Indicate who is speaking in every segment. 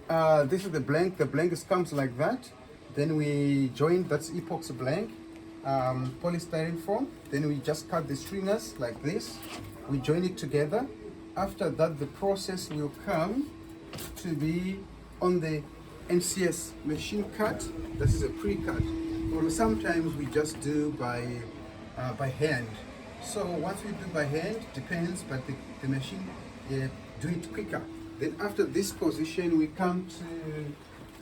Speaker 1: This is the blank. The blank comes like that. Then we join, that's epoxy blank, polystyrene foam. Then we just cut the stringers like this. We join it together. After that, the process will come to be on the NCS machine cut. This is a pre-cut. Or sometimes we just do by hand. So once we do by hand, depends, but the machine do it quicker. Then after this position, we come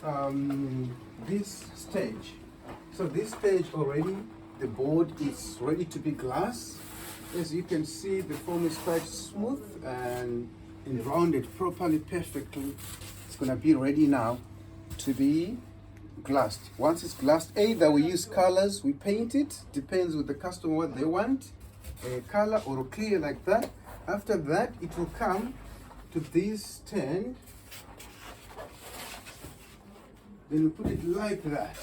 Speaker 1: to this stage. So this stage already, the board is ready to be glass. As you can see, the foam is quite smooth and rounded properly, perfectly. It's gonna be ready now to be glassed. Once it's glassed, either we use colors, we paint it, depends with the customer what they want, a color or clear like that. After that, it will come to this stand. Then we put it like that.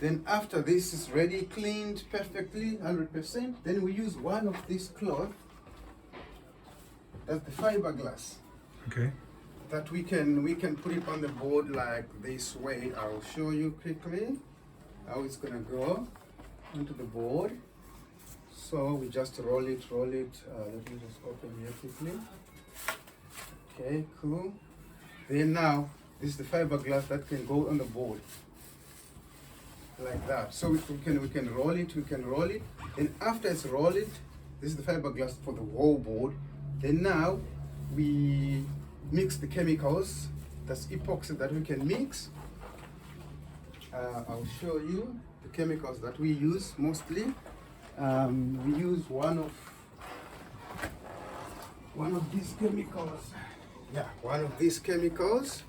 Speaker 1: Then after this is ready, cleaned perfectly, 100%, then we use one of these cloth, that's the fiberglass.
Speaker 2: Okay.
Speaker 1: That we can put it on the board like this way. I'll show you quickly how it's gonna go onto the board. So we just roll it. Let me just open here quickly. Okay, cool. Then now, this is the fiberglass that can go on the board. Like that. So we can roll it, and after it's rolled, this is the fiberglass for the whole board. Then now we mix the chemicals. That's epoxy that we can mix. I'll show you the chemicals that we use mostly. We use one of these chemicals. Yeah, one of these chemicals.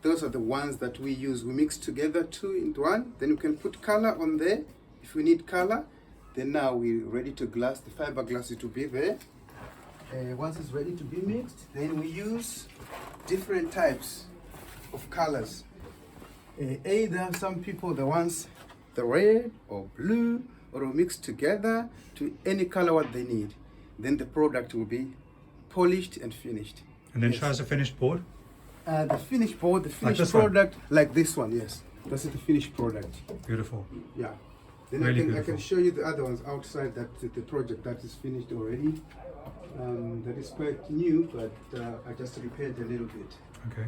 Speaker 1: Those are the ones that we use. We mix together 2 in 1. Then we can put color on there if we need color. Then now we're ready to glass. The fiberglass it will be there. Once it's ready to be mixed, then we use different types of colors. Either some people the red or blue, or mixed together to any color what they need. Then the product will be polished and finished.
Speaker 2: And then show us a finished board.
Speaker 1: The finished board, the finished
Speaker 2: this
Speaker 1: product, like this one, yes. That's the finished product.
Speaker 2: Beautiful.
Speaker 1: Yeah. Then
Speaker 2: Really
Speaker 1: I can show you the other ones outside, that the project that is finished already. That is quite new, but I just repaired a little bit.
Speaker 2: Okay.